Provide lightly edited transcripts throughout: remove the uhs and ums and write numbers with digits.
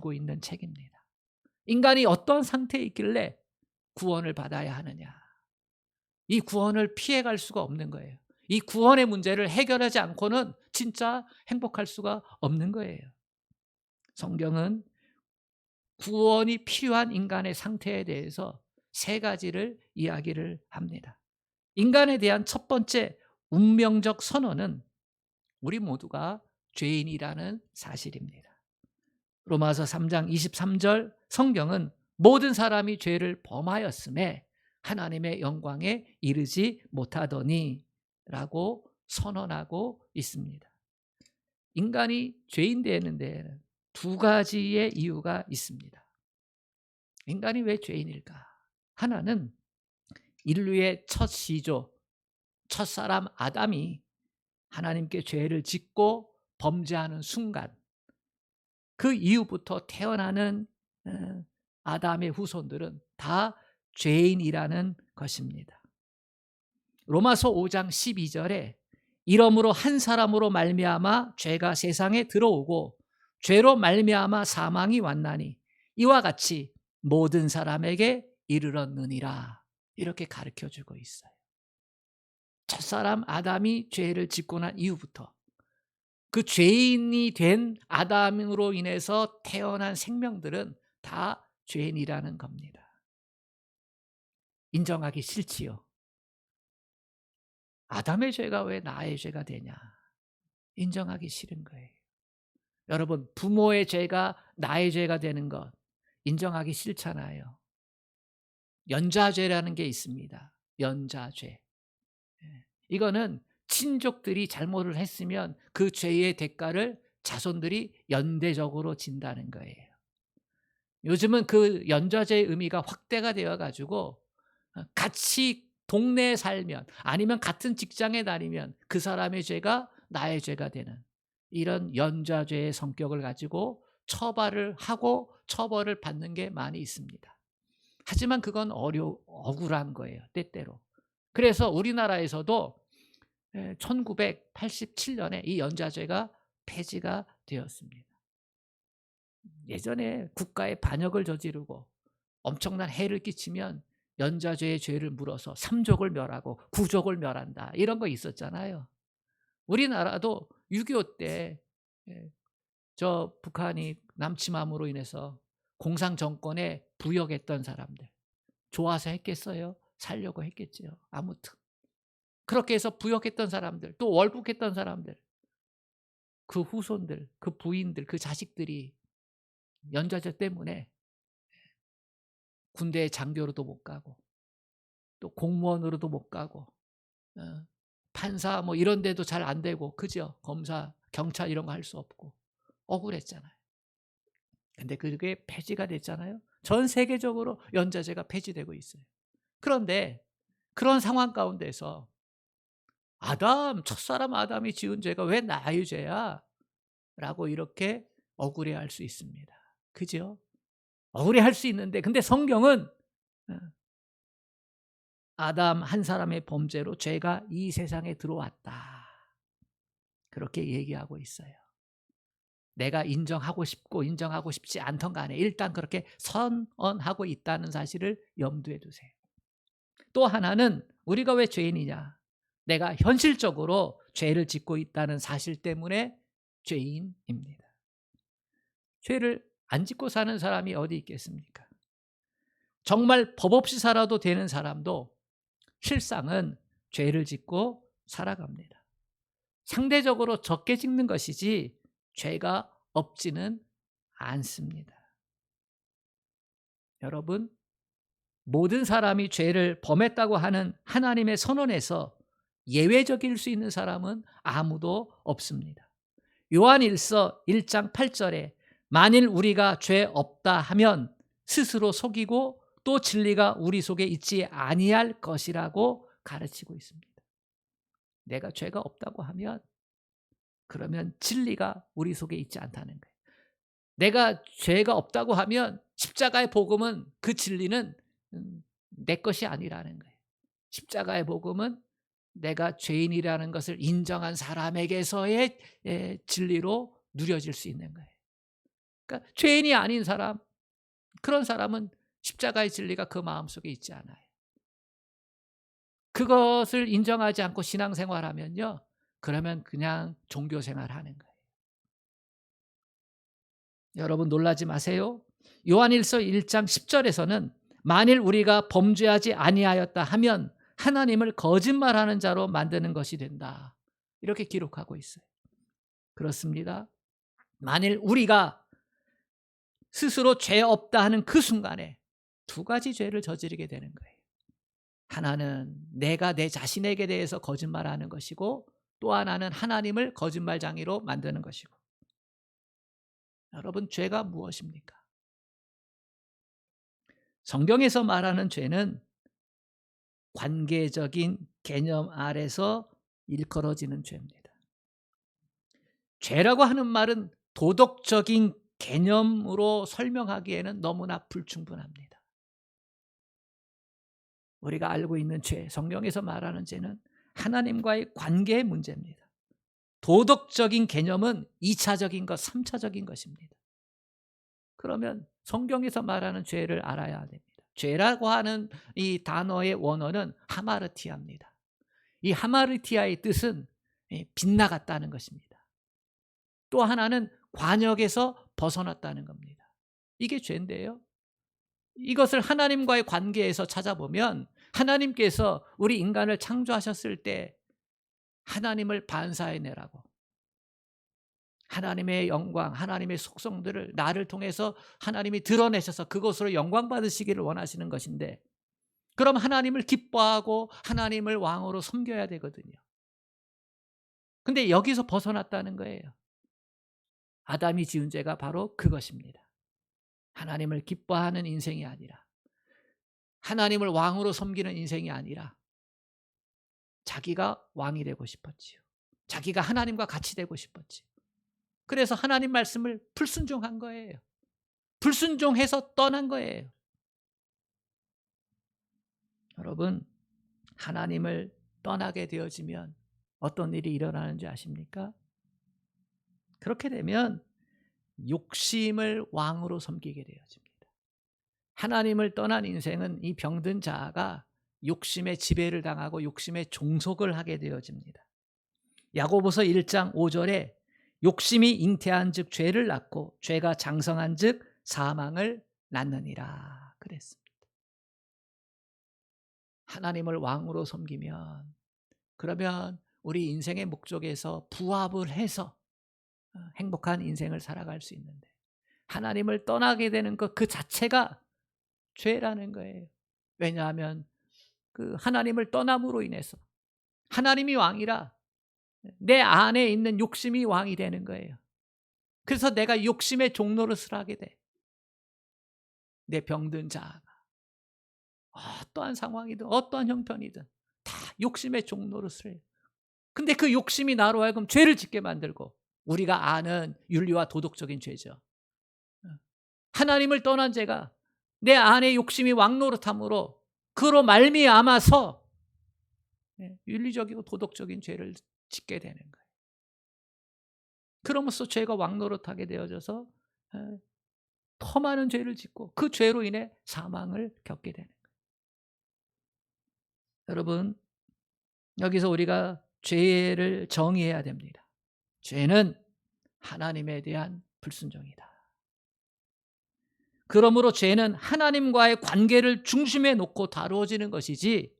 주고 있는 책입니다. 인간이 어떤 상태에 있길래 구원을 받아야 하느냐. 이 구원을 피해갈 수가 없는 거예요. 이 구원의 문제를 해결하지 않고는 진짜 행복할 수가 없는 거예요. 성경은 구원이 필요한 인간의 상태에 대해서 세 가지를 이야기를 합니다. 인간에 대한 첫 번째 운명적 선언은 우리 모두가 죄인이라는 사실입니다. 로마서 3장 23절 성경은 모든 사람이 죄를 범하였음에 하나님의 영광에 이르지 못하더니 라고 선언하고 있습니다. 인간이 죄인 되는 데에는 두 가지의 이유가 있습니다. 인간이 왜 죄인일까? 하나는 인류의 첫 시조, 첫사람 아담이 하나님께 죄를 짓고 범죄하는 순간, 그 이후부터 태어나는 아담의 후손들은 다 죄인이라는 것입니다. 로마서 5장 12절에 이러므로 한 사람으로 말미암아 죄가 세상에 들어오고 죄로 말미암아 사망이 왔나니 이와 같이 모든 사람에게 이르렀느니라, 이렇게 가르쳐주고 있어요. 첫사람 아담이 죄를 짓고 난 이후부터 그 죄인이 된 아담으로 인해서 태어난 생명들은 다 죄인이라는 겁니다. 인정하기 싫지요. 아담의 죄가 왜 나의 죄가 되냐? 인정하기 싫은 거예요. 여러분, 부모의 죄가 나의 죄가 되는 것 인정하기 싫잖아요. 연좌죄라는 게 있습니다. 연좌죄. 이거는 친족들이 잘못을 했으면 그 죄의 대가를 자손들이 연대적으로 진다는 거예요. 요즘은 그 연좌죄의 의미가 확대가 되어 가지고 같이 동네에 살면 아니면 같은 직장에 다니면 그 사람의 죄가 나의 죄가 되는 이런 연좌죄의 성격을 가지고 처벌을 하고 처벌을 받는 게 많이 있습니다. 하지만 그건 억울한 거예요, 때때로. 그래서 우리나라에서도 1987년에 이 연좌죄가 폐지가 되었습니다. 예전에 국가에 반역을 저지르고 엄청난 해를 끼치면 연좌죄의 죄를 물어서 3족을 멸하고 9족을 멸한다, 이런 거 있었잖아요. 우리나라도 6.25 때 저 북한이 남침함으로 인해서 공산정권에 부역했던 사람들, 좋아서 했겠어요? 살려고 했겠죠. 아무튼 그렇게 해서 부역했던 사람들, 또 월북했던 사람들, 그 후손들, 그 부인들, 그 자식들이 연좌죄 때문에 군대 장교로도 못 가고 또 공무원으로도 못 가고 판사 뭐 이런 데도 잘 안 되고, 그죠? 검사, 경찰 이런 거 할 수 없고 억울했잖아요. 근데 그게 폐지가 됐잖아요. 전 세계적으로 연좌제가 폐지되고 있어요. 그런데 그런 상황 가운데서 첫사람 아담이 지은 죄가 왜 나의 죄야? 라고 이렇게 억울해할 수 있습니다. 그죠? 억울해할 수 있는데, 근데 성경은 아담 한 사람의 범죄로 죄가 이 세상에 들어왔다, 그렇게 얘기하고 있어요. 내가 인정하고 싶고 인정하고 싶지 않던 간에 일단 그렇게 선언하고 있다는 사실을 염두에 두세요. 또 하나는 우리가 왜 죄인이냐? 내가 현실적으로 죄를 짓고 있다는 사실 때문에 죄인입니다. 죄를 안 짓고 사는 사람이 어디 있겠습니까? 정말 법 없이 살아도 되는 사람도 실상은 죄를 짓고 살아갑니다. 상대적으로 적게 짓는 것이지 죄가 없지는 않습니다. 여러분, 모든 사람이 죄를 범했다고 하는 하나님의 선언에서 예외적일 수 있는 사람은 아무도 없습니다. 요한일서 1장 8절에 만일 우리가 죄 없다 하면 스스로 속이고 또 진리가 우리 속에 있지 아니할 것이라고 가르치고 있습니다. 내가 죄가 없다고 하면 그러면 진리가 우리 속에 있지 않다는 거예요. 내가 죄가 없다고 하면 십자가의 복음은, 그 진리는 내 것이 아니라는 거예요. 십자가의 복음은 내가 죄인이라는 것을 인정한 사람에게서의 진리로 누려질 수 있는 거예요. 그러니까 죄인이 아닌 사람, 그런 사람은 십자가의 진리가 그 마음속에 있지 않아요. 그것을 인정하지 않고 신앙생활하면요, 그러면 그냥 종교생활하는 거예요. 여러분 놀라지 마세요. 요한일서 1장 10절에서는 만일 우리가 범죄하지 아니하였다 하면 하나님을 거짓말하는 자로 만드는 것이 된다, 이렇게 기록하고 있어요. 그렇습니다. 만일 우리가 스스로 죄 없다 하는 그 순간에 두 가지 죄를 저지르게 되는 거예요. 하나는 내가 내 자신에게 대해서 거짓말하는 것이고, 또 하나는 하나님을 거짓말장애로 만드는 것이고. 여러분, 죄가 무엇입니까? 성경에서 말하는 죄는 관계적인 개념 아래서 일컬어지는 죄입니다. 죄라고 하는 말은 도덕적인 개념으로 설명하기에는 너무나 불충분합니다. 우리가 알고 있는 죄, 성경에서 말하는 죄는 하나님과의 관계의 문제입니다. 도덕적인 개념은 2차적인 것, 3차적인 것입니다. 그러면 성경에서 말하는 죄를 알아야 됩니다. 죄라고 하는 이 단어의 원어는 하마르티아입니다. 이 하마르티아의 뜻은 빗나갔다는 것입니다. 또 하나는 관역에서 벗어났다는 겁니다. 이게 죄인데요, 이것을 하나님과의 관계에서 찾아보면 하나님께서 우리 인간을 창조하셨을 때 하나님을 반사해내라고, 하나님의 영광, 하나님의 속성들을 나를 통해서 하나님이 드러내셔서 그것으로 영광 받으시기를 원하시는 것인데, 그럼 하나님을 기뻐하고 하나님을 왕으로 섬겨야 되거든요. 근데 여기서 벗어났다는 거예요. 아담이 지은 죄가 바로 그것입니다. 하나님을 기뻐하는 인생이 아니라, 하나님을 왕으로 섬기는 인생이 아니라 자기가 왕이 되고 싶었지요. 자기가 하나님과 같이 되고 싶었지요. 그래서 하나님 말씀을 불순종한 거예요. 불순종해서 떠난 거예요. 여러분, 하나님을 떠나게 되어지면 어떤 일이 일어나는지 아십니까? 그렇게 되면 욕심을 왕으로 섬기게 되어집니다. 하나님을 떠난 인생은 이 병든 자아가 욕심의 지배를 당하고 욕심의 종속을 하게 되어집니다. 야고보서 1장 5절에 욕심이 잉태한 즉 죄를 낳고 죄가 장성한 즉 사망을 낳느니라 그랬습니다. 하나님을 왕으로 섬기면, 그러면 우리 인생의 목적에서 부합을 해서 행복한 인생을 살아갈 수 있는데, 하나님을 떠나게 되는 것 그 자체가 죄라는 거예요. 왜냐하면 그 하나님을 떠남으로 인해서 하나님이 왕이라 내 안에 있는 욕심이 왕이 되는 거예요. 그래서 내가 욕심의 종노릇을 하게 돼. 내 병든 자아가 어떠한 상황이든 어떠한 형편이든 다 욕심의 종노릇을 해요. 근데 그 욕심이 나로 하여금 죄를 짓게 만들고, 우리가 아는 윤리와 도덕적인 죄죠. 하나님을 떠난 죄가 내 안에 욕심이 왕노릇함으로 그로 말미암아서 윤리적이고 도덕적인 죄를 짓게 되는 거예요. 그러면서 죄가 왕노릇하게 되어져서 더 많은 죄를 짓고 그 죄로 인해 사망을 겪게 되는 거예요. 여러분, 여기서 우리가 죄를 정의해야 됩니다. 죄는 하나님에 대한 불순종이다. 그러므로 죄는 하나님과의 관계를 중심에 놓고 다루어지는 것이지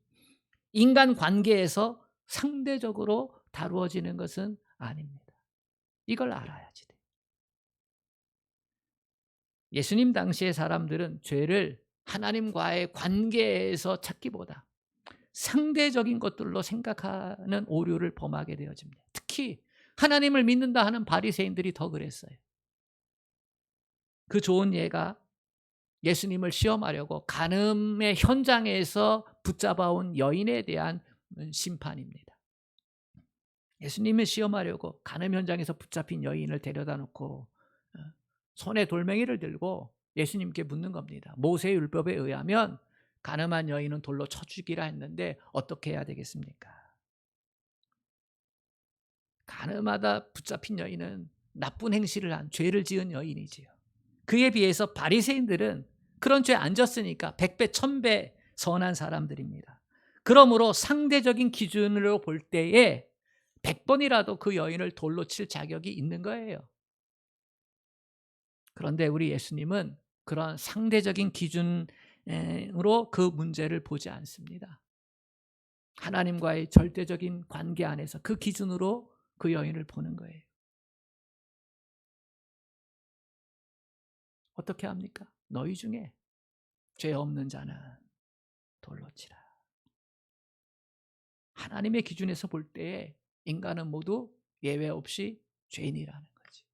인간 관계에서 상대적으로 다루어지는 것은 아닙니다. 이걸 알아야지 돼. 예수님 당시의 사람들은 죄를 하나님과의 관계에서 찾기보다 상대적인 것들로 생각하는 오류를 범하게 되어집니다. 특히 하나님을 믿는다 하는 바리새인들이 더 그랬어요. 그 좋은 예가 예수님을 시험하려고 간음의 현장에서 붙잡아온 여인에 대한 심판입니다. 예수님을 시험하려고 간음 현장에서 붙잡힌 여인을 데려다 놓고 손에 돌멩이를 들고 예수님께 묻는 겁니다. 모세의 율법에 의하면 간음한 여인은 돌로 쳐 죽이라 했는데 어떻게 해야 되겠습니까? 간음하다 붙잡힌 여인은 나쁜 행실을 한 죄를 지은 여인이지요. 그에 비해서 바리새인들은 그런 죄 안 졌으니까 100배, 1000배 선한 사람들입니다. 그러므로 상대적인 기준으로 볼 때에 100번이라도 그 여인을 돌로 칠 자격이 있는 거예요. 그런데 우리 예수님은 그런 상대적인 기준으로 그 문제를 보지 않습니다. 하나님과의 절대적인 관계 안에서 그 기준으로 그 여인을 보는 거예요. 어떻게 합니까? 너희 중에 죄 없는 자는 돌로 치라. 하나님의 기준에서 볼 때에 인간은 모두 예외 없이 죄인이라는 거지.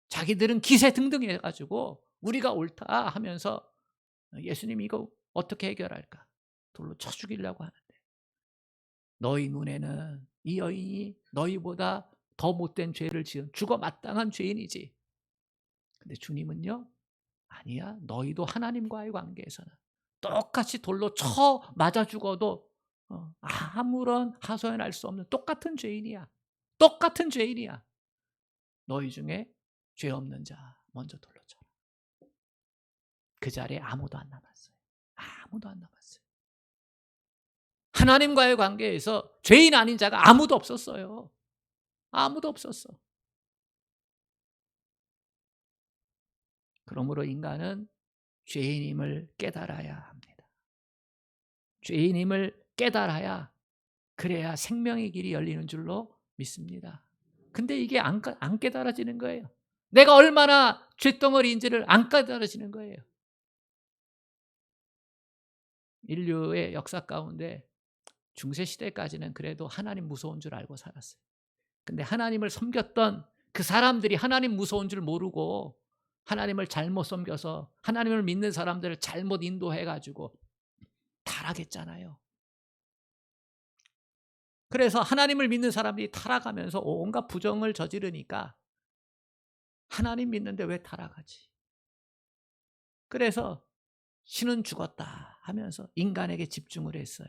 자기들은 기세등등 해가지고 우리가 옳다 하면서 예수님이 이거 어떻게 해결할까? 돌로 쳐 죽이려고 하는데, 너희 눈에는 이 여인이 너희보다 더 못된 죄를 지은 죽어 마땅한 죄인이지. 근데 주님은요, 아니야. 너희도 하나님과의 관계에서는 똑같이 돌로 쳐 맞아 죽어도 아무런 하소연할 수 없는 똑같은 죄인이야. 똑같은 죄인이야. 너희 중에 죄 없는 자 먼저 돌로 쳐라. 그 자리에 아무도 안 남았어요. 아무도 안 남았어요. 하나님과의 관계에서 죄인 아닌 자가 아무도 없었어요. 아무도 없었어. 그러므로 인간은 죄인임을 깨달아야 합니다. 죄인임을 깨달아야, 그래야 생명의 길이 열리는 줄로 믿습니다. 근데 이게 안 깨달아지는 거예요. 내가 얼마나 쇳덩어리인지를 안 깨달아지는 거예요. 인류의 역사 가운데 중세시대까지는 그래도 하나님 무서운 줄 알고 살았어요. 근데 하나님을 섬겼던 그 사람들이 하나님 무서운 줄 모르고 하나님을 잘못 섬겨서 하나님을 믿는 사람들을 잘못 인도해가지고 타락했잖아요. 그래서 하나님을 믿는 사람들이 타락하면서 온갖 부정을 저지르니까 하나님 믿는데 왜 타락하지? 그래서 신은 죽었다 하면서 인간에게 집중을 했어요.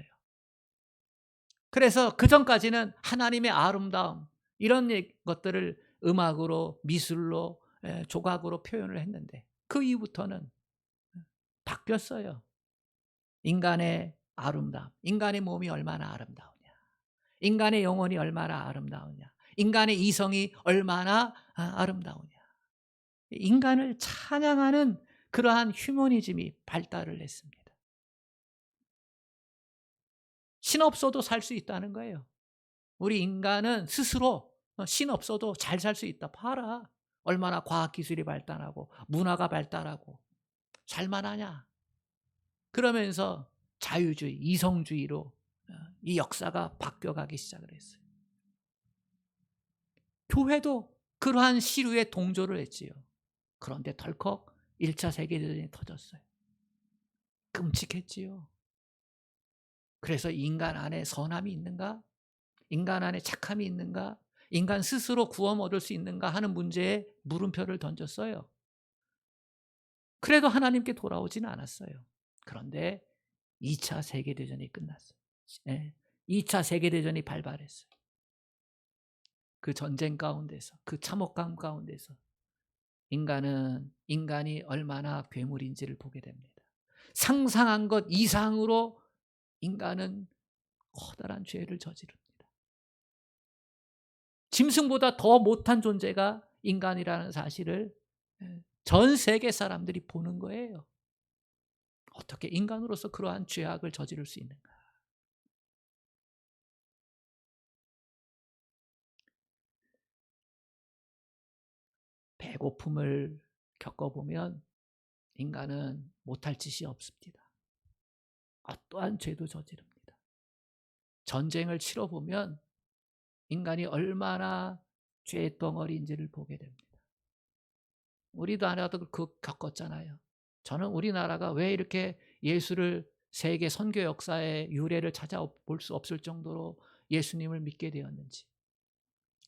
그래서 그전까지는 하나님의 아름다움 이런 것들을 음악으로 미술로 조각으로 표현을 했는데 그 이후부터는 바뀌었어요. 인간의 아름다움, 인간의 몸이 얼마나 아름다우냐, 인간의 영혼이 얼마나 아름다우냐, 인간의 이성이 얼마나 아름다우냐, 인간을 찬양하는 그러한 휴머니즘이 발달을 했습니다. 신 없어도 살 수 있다는 거예요. 우리 인간은 스스로 신 없어도 잘 살 수 있다. 봐라. 얼마나 과학기술이 발달하고 문화가 발달하고 살만하냐. 그러면서 자유주의, 이성주의로 이 역사가 바뀌어가기 시작을 했어요. 교회도 그러한 시류에 동조를 했지요. 그런데 덜컥 1차 세계대전이 터졌어요. 끔찍했지요. 그래서 인간 안에 선함이 있는가? 인간 안에 착함이 있는가? 인간 스스로 구원 얻을 수 있는가 하는 문제에 물음표를 던졌어요. 그래도 하나님께 돌아오지는 않았어요. 그런데 2차 세계대전이 끝났어요. 2차 세계대전이 발발했어요. 그 전쟁 가운데서, 그 참혹감 가운데서 인간이 얼마나 괴물인지를 보게 됩니다. 상상한 것 이상으로 인간은 커다란 죄를 저지릅니다. 짐승보다 더 못한 존재가 인간이라는 사실을 전 세계 사람들이 보는 거예요. 어떻게 인간으로서 그러한 죄악을 저지를 수 있는가? 배고픔을 겪어보면 인간은 못할 짓이 없습니다. 어떠한 죄도 저지릅니다. 전쟁을 치러보면 인간이 얼마나 죄의 덩어리인지를 보게 됩니다. 우리나라도 그 겪었잖아요. 저는 우리나라가 왜 이렇게 예수를 세계 선교 역사의 유래를 찾아볼 수 없을 정도로 예수님을 믿게 되었는지.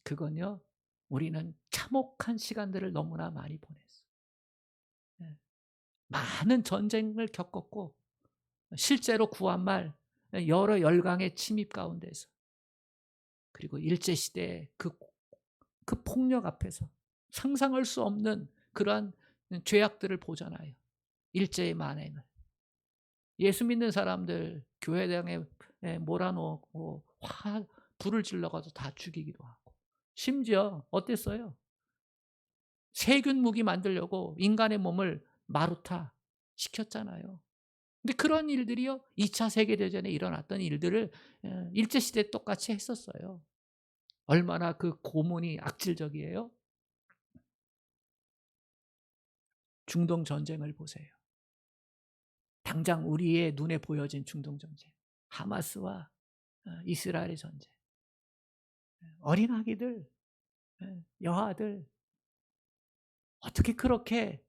그건요, 우리는 참혹한 시간들을 너무나 많이 보냈어요. 많은 전쟁을 겪었고 실제로 구한말 여러 열강의 침입 가운데서, 그리고 일제시대의 그 폭력 앞에서 상상할 수 없는 그러한 죄악들을 보잖아요. 일제의 만행을. 예수 믿는 사람들 교회당에 몰아놓고 불을 질러가지고 다 죽이기도 하고, 심지어 어땠어요? 세균 무기 만들려고 인간의 몸을 마루타 시켰잖아요. 근데 그런 일들이요, 2차 세계대전에 일어났던 일들을 일제시대 똑같이 했었어요. 얼마나 그 고문이 악질적이에요. 중동 전쟁을 보세요. 당장 우리의 눈에 보여진 중동 전쟁, 하마스와 이스라엘의 전쟁. 어린 아기들, 여아들, 어떻게 그렇게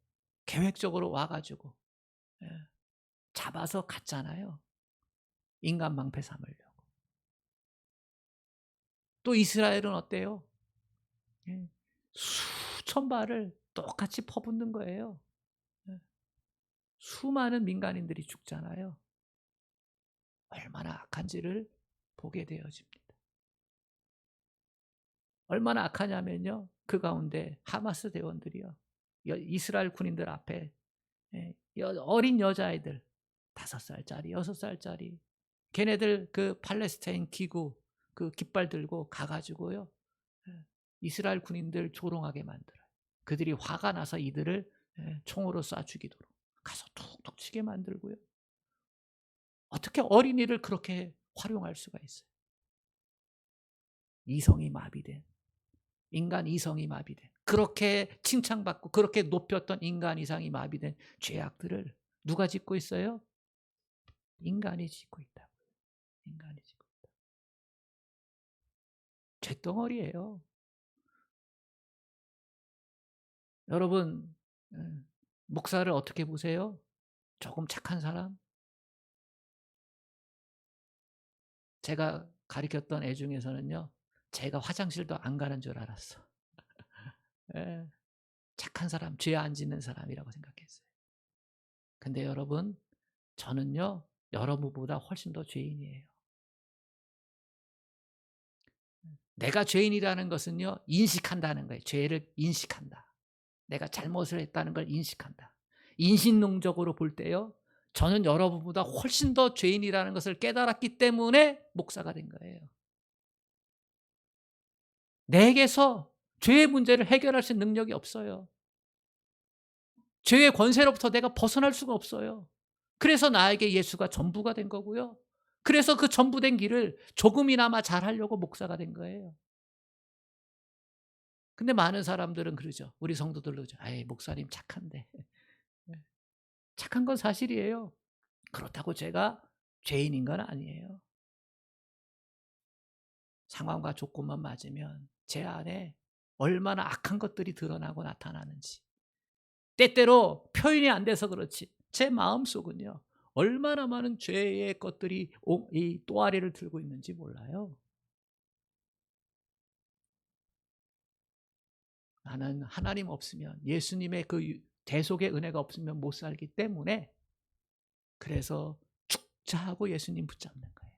계획적으로 와가지고 잡아서 갔잖아요. 인간 방패 삼으려고. 또 이스라엘은 어때요? 수천 발을 똑같이 퍼붓는 거예요. 수많은 민간인들이 죽잖아요. 얼마나 악한지를 보게 되어집니다. 얼마나 악하냐면요, 그 가운데 하마스 대원들이요, 이스라엘 군인들 앞에 어린 여자아이들 5살짜리 6살짜리 걔네들 그 팔레스타인 기구 그 깃발 들고 가가지고요, 이스라엘 군인들 조롱하게 만들어요. 그들이 화가 나서 이들을 총으로 쏴 죽이도록 가서 툭툭 치게 만들고요. 어떻게 어린이를 그렇게 활용할 수가 있어요? 이성이 마비된, 인간 이성이 마비된, 그렇게 칭찬받고 그렇게 높였던 인간 이상이 마비된 죄악들을 누가 짓고 있어요? 인간이 짓고 있다고요. 인간이 짓고 있다. 죄덩어리예요. 여러분, 목사를 어떻게 보세요? 조금 착한 사람? 제가 가르쳤던 애 중에서는요, 제가 화장실도 안 가는 줄 알았어. 예, 착한 사람, 죄 안 짓는 사람이라고 생각했어요. 근데 여러분, 저는요, 여러분보다 훨씬 더 죄인이에요. 내가 죄인이라는 것은요, 인식한다는 거예요. 죄를 인식한다. 내가 잘못을 했다는 걸 인식한다. 인신농적으로 볼 때요, 저는 여러분보다 훨씬 더 죄인이라는 것을 깨달았기 때문에 목사가 된 거예요. 내게서 죄의 문제를 해결할 수 있는 능력이 없어요. 죄의 권세로부터 내가 벗어날 수가 없어요. 그래서 나에게 예수가 전부가 된 거고요. 그래서 그 전부된 길을 조금이나마 잘하려고 목사가 된 거예요. 근데 많은 사람들은 그러죠. 우리 성도들 그러죠. 아이, 목사님 착한데. 착한 건 사실이에요. 그렇다고 제가 죄인인 건 아니에요. 상황과 조건만 맞으면 제 안에 얼마나 악한 것들이 드러나고 나타나는지, 때때로 표현이 안 돼서 그렇지 제 마음속은요, 얼마나 많은 죄의 것들이 이 또아리를 들고 있는지 몰라요. 나는 하나님 없으면, 예수님의 그 대속의 은혜가 없으면 못 살기 때문에, 그래서 죽자 하고 예수님 붙잡는 거예요.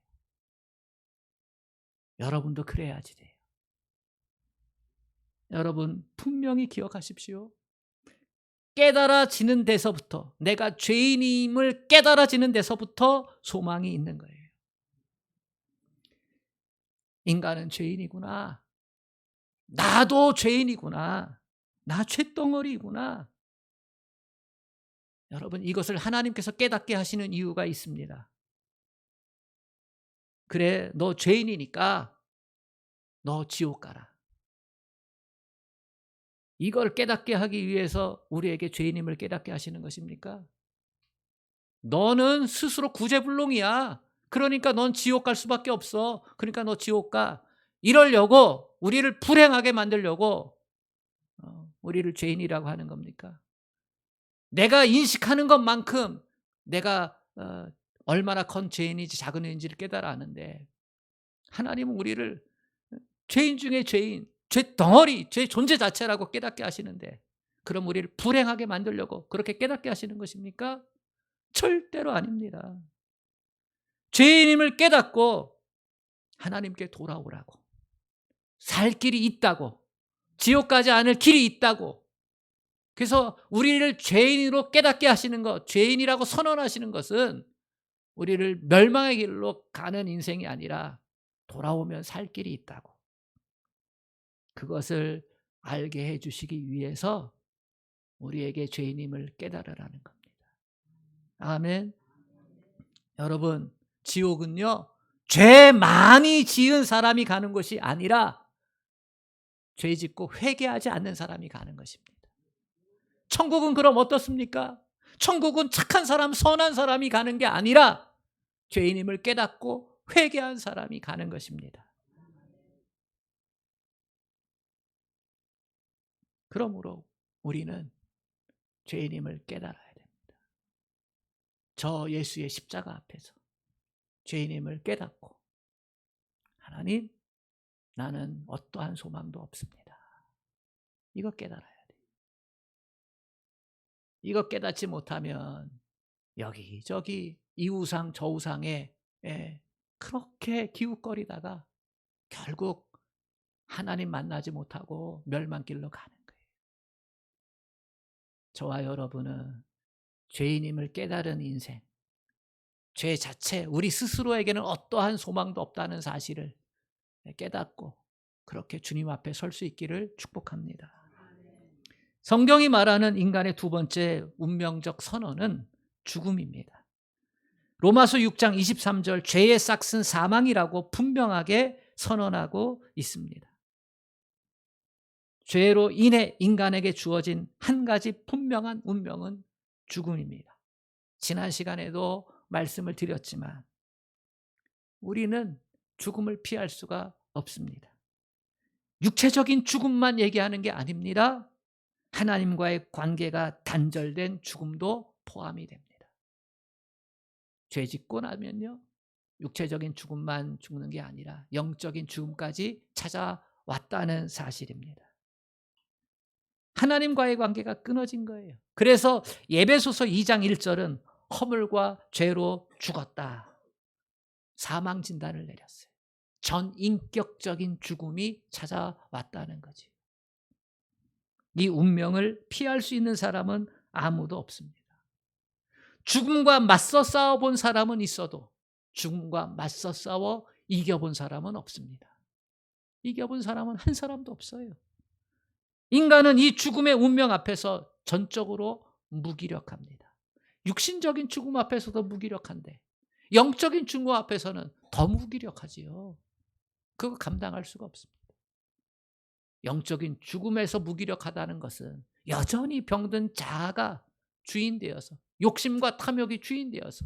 여러분도 그래야지 돼요. 여러분 분명히 기억하십시오. 깨달아지는 데서부터, 내가 죄인임을 깨달아지는 데서부터 소망이 있는 거예요. 인간은 죄인이구나. 나도 죄인이구나. 나 쇳덩어리구나. 여러분, 이것을 하나님께서 깨닫게 하시는 이유가 있습니다. 그래, 너 죄인이니까 너 지옥 가라. 이걸 깨닫게 하기 위해서 우리에게 죄인임을 깨닫게 하시는 것입니까? 너는 스스로 구제불능이야. 그러니까 넌 지옥 갈 수밖에 없어. 그러니까 너 지옥 가. 이러려고, 우리를 불행하게 만들려고 우리를 죄인이라고 하는 겁니까? 내가 인식하는 것만큼 내가 얼마나 큰 죄인인지 작은 죄인지를 깨달아 아는데, 하나님은 우리를 죄인 중에 죄인, 죄 덩어리, 죄 존재 자체라고 깨닫게 하시는데, 그럼 우리를 불행하게 만들려고 그렇게 깨닫게 하시는 것입니까? 절대로 아닙니다. 죄인임을 깨닫고 하나님께 돌아오라고, 살 길이 있다고, 지옥 가지 않을 길이 있다고, 그래서 우리를 죄인으로 깨닫게 하시는 것, 죄인이라고 선언하시는 것은 우리를 멸망의 길로 가는 인생이 아니라 돌아오면 살 길이 있다고, 그것을 알게 해 주시기 위해서 우리에게 죄인임을 깨달으라는 겁니다. 아멘. 여러분, 지옥은요, 죄 많이 지은 사람이 가는 곳이 아니라 죄 짓고 회개하지 않는 사람이 가는 것입니다. 천국은 그럼 어떻습니까? 천국은 착한 사람, 선한 사람이 가는 게 아니라 죄인임을 깨닫고 회개한 사람이 가는 것입니다. 그러므로 우리는 죄인임을 깨달아야 됩니다. 저 예수의 십자가 앞에서 죄인임을 깨닫고, 하나님, 나는 어떠한 소망도 없습니다. 이거 깨달아야 돼요. 이거 깨닫지 못하면 여기저기 이 우상 저 우상에 그렇게 기웃거리다가 결국 하나님 만나지 못하고 멸망길로 가는 거예요. 저와 여러분은 죄인임을 깨달은 인생, 죄 자체, 우리 스스로에게는 어떠한 소망도 없다는 사실을 깨닫고 그렇게 주님 앞에 설 수 있기를 축복합니다. 성경이 말하는 인간의 두 번째 운명적 선언은 죽음입니다. 로마서 6장 23절, 죄의 싹은 사망이라고 분명하게 선언하고 있습니다. 죄로 인해 인간에게 주어진 한 가지 분명한 운명은 죽음입니다. 지난 시간에도 말씀을 드렸지만 우리는 죽음을 피할 수가 없습니다. 육체적인 죽음만 얘기하는 게 아닙니다. 하나님과의 관계가 단절된 죽음도 포함이 됩니다. 죄 짓고 나면요, 육체적인 죽음만 죽는 게 아니라 영적인 죽음까지 찾아왔다는 사실입니다. 하나님과의 관계가 끊어진 거예요. 그래서 에베소서 2장 1절은 허물과 죄로 죽었다, 사망 진단을 내렸어요. 전인격적인 죽음이 찾아왔다는 거지. 이 운명을 피할 수 있는 사람은 아무도 없습니다. 죽음과 맞서 싸워본 사람은 있어도 죽음과 맞서 싸워 이겨본 사람은 없습니다. 이겨본 사람은 한 사람도 없어요. 인간은 이 죽음의 운명 앞에서 전적으로 무기력합니다. 육신적인 죽음 앞에서도 무기력한데 영적인 죽음 앞에서는 더 무기력하지요. 그거 감당할 수가 없습니다. 영적인 죽음에서 무기력하다는 것은 여전히 병든 자아가 주인 되어서, 욕심과 탐욕이 주인 되어서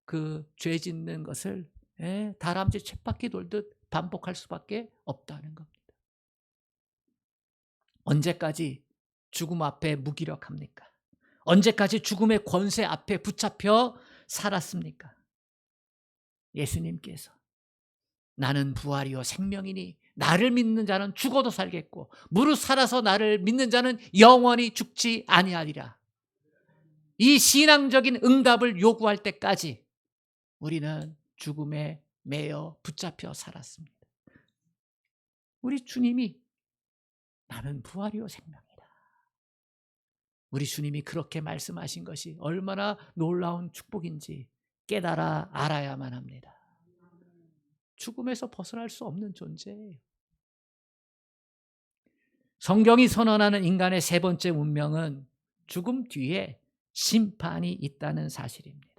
그 죄 짓는 것을 다람쥐 쳇바퀴 돌듯 반복할 수밖에 없다는 겁니다. 언제까지 죽음 앞에 무기력합니까? 언제까지 죽음의 권세 앞에 붙잡혀 살았습니까? 예수님께서 나는 부활이요 생명이니 나를 믿는 자는 죽어도 살겠고 무릇 살아서 나를 믿는 자는 영원히 죽지 아니하리라. 이 신앙적인 응답을 요구할 때까지 우리는 죽음에 매여 붙잡혀 살았습니다. 우리 주님이 나는 부활이요 생명이다, 우리 주님이 그렇게 말씀하신 것이 얼마나 놀라운 축복인지 깨달아 알아야만 합니다. 죽음에서 벗어날 수 없는 존재예요. 성경이 선언하는 인간의 세 번째 운명은 죽음 뒤에 심판이 있다는 사실입니다.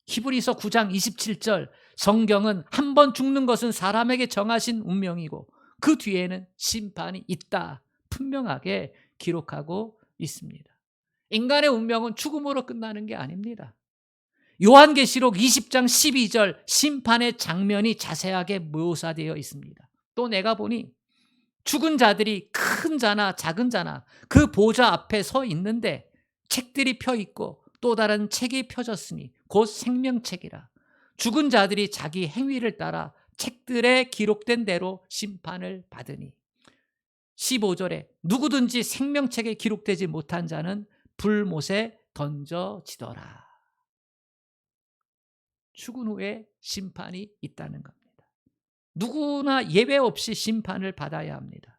히브리서 9장 27절, 성경은 한 번 죽는 것은 사람에게 정하신 운명이고 그 뒤에는 심판이 있다 분명하게 기록하고 있습니다. 인간의 운명은 죽음으로 끝나는 게 아닙니다. 요한계시록 20장 12절 심판의 장면이 자세하게 묘사되어 있습니다. 또 내가 보니 죽은 자들이 큰 자나 작은 자나 그 보좌 앞에 서 있는데 책들이 펴 있고 또 다른 책이 펴졌으니 곧 생명책이라. 죽은 자들이 자기 행위를 따라 책들에 기록된 대로 심판을 받으니. 15절에 누구든지 생명책에 기록되지 못한 자는 불못에 던져지더라. 죽은 후에 심판이 있다는 겁니다. 누구나 예외 없이 심판을 받아야 합니다.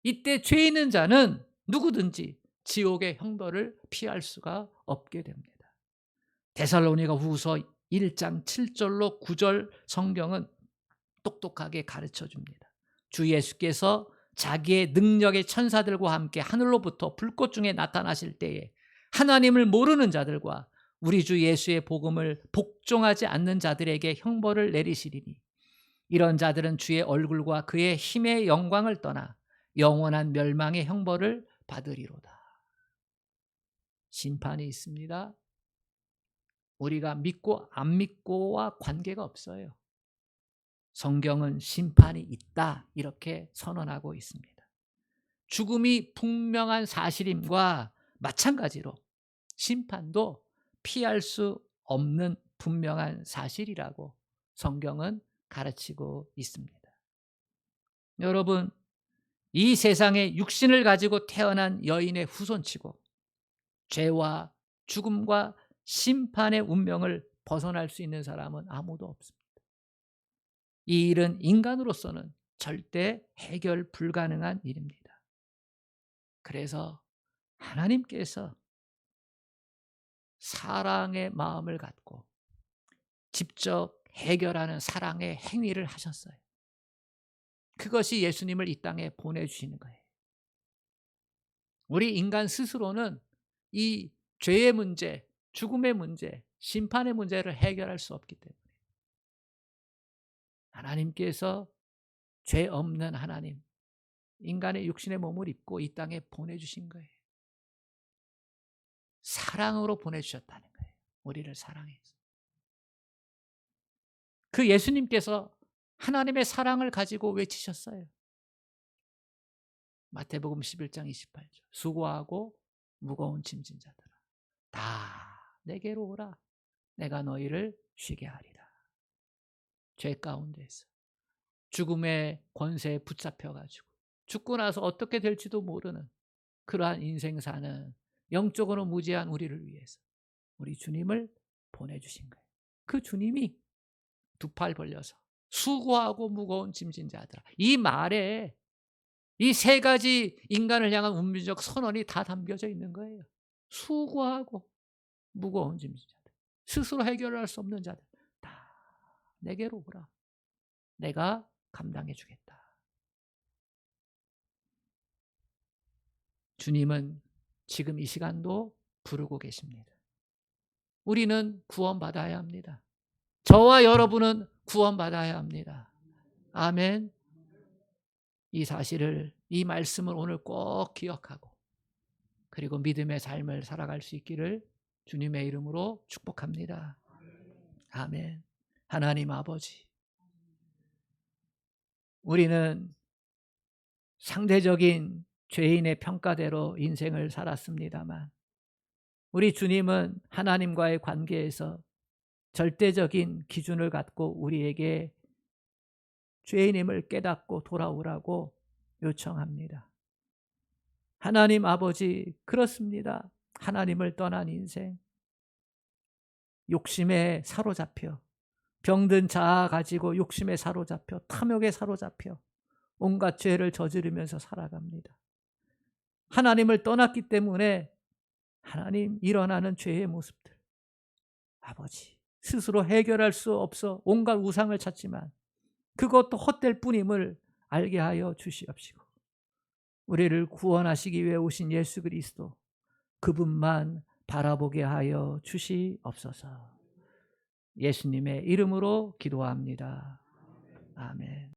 이때 죄 있는 자는 누구든지 지옥의 형벌을 피할 수가 없게 됩니다. 데살로니가 후서 1장 7절로 9절 성경은 똑똑하게 가르쳐 줍니다. 주 예수께서 자기의 능력의 천사들과 함께 하늘로부터 불꽃 중에 나타나실 때에 하나님을 모르는 자들과 우리 주 예수의 복음을 복종하지 않는 자들에게 형벌을 내리시리니 이런 자들은 주의 얼굴과 그의 힘의 영광을 떠나 영원한 멸망의 형벌을 받으리로다. 심판이 있습니다. 우리가 믿고 안 믿고와 관계가 없어요. 성경은 심판이 있다 이렇게 선언하고 있습니다. 죽음이 분명한 사실임과 마찬가지로 심판도 피할 수 없는 분명한 사실이라고 성경은 가르치고 있습니다. 여러분, 이 세상에 육신을 가지고 태어난 여인의 후손치고 죄와 죽음과 심판의 운명을 벗어날 수 있는 사람은 아무도 없습니다. 이 일은 인간으로서는 절대 해결 불가능한 일입니다. 그래서 하나님께서 사랑의 마음을 갖고 직접 해결하는 사랑의 행위를 하셨어요. 그것이 예수님을 이 땅에 보내주시는 거예요. 우리 인간 스스로는 이 죄의 문제, 죽음의 문제, 심판의 문제를 해결할 수 없기 때문에 하나님께서 죄 없는 하나님, 인간의 육신의 몸을 입고 이 땅에 보내주신 거예요. 사랑으로 보내주셨다는 거예요. 우리를 사랑해서. 그 예수님께서 하나님의 사랑을 가지고 외치셨어요. 마태복음 11장 28절. 수고하고 무거운 짐진 자들아 다 내게로 오라. 내가 너희를 쉬게 하리라. 죄 가운데서 죽음의 권세에 붙잡혀가지고 죽고 나서 어떻게 될지도 모르는 그러한 인생 사는 영적으로 무지한 우리를 위해서 우리 주님을 보내주신 거예요. 그 주님이 두 팔 벌려서 수고하고 무거운 짐진 자들아, 이 말에 이 세 가지 인간을 향한 운명적 선언이 다 담겨져 있는 거예요. 수고하고 무거운 짐진 자들, 스스로 해결할 수 없는 자들 다 내게로 오라. 내가 감당해 주겠다. 주님은 지금 이 시간도 부르고 계십니다. 우리는 구원받아야 합니다. 저와 여러분은 구원받아야 합니다. 아멘. 이 사실을, 이 말씀을 오늘 꼭 기억하고 그리고 믿음의 삶을 살아갈 수 있기를 주님의 이름으로 축복합니다. 아멘. 하나님 아버지, 우리는 상대적인 죄인의 평가대로 인생을 살았습니다만 우리 주님은 하나님과의 관계에서 절대적인 기준을 갖고 우리에게 죄인임을 깨닫고 돌아오라고 요청합니다. 하나님 아버지, 그렇습니다. 하나님을 떠난 인생, 욕심에 사로잡혀 병든 자아 가지고 욕심에 사로잡혀 탐욕에 사로잡혀 온갖 죄를 저지르면서 살아갑니다. 하나님을 떠났기 때문에 하나님 일어나는 죄의 모습들, 아버지 스스로 해결할 수 없어 온갖 우상을 찾지만 그것도 헛될 뿐임을 알게 하여 주시옵시고 우리를 구원하시기 위해 오신 예수 그리스도 그분만 바라보게 하여 주시옵소서. 예수님의 이름으로 기도합니다. 아멘.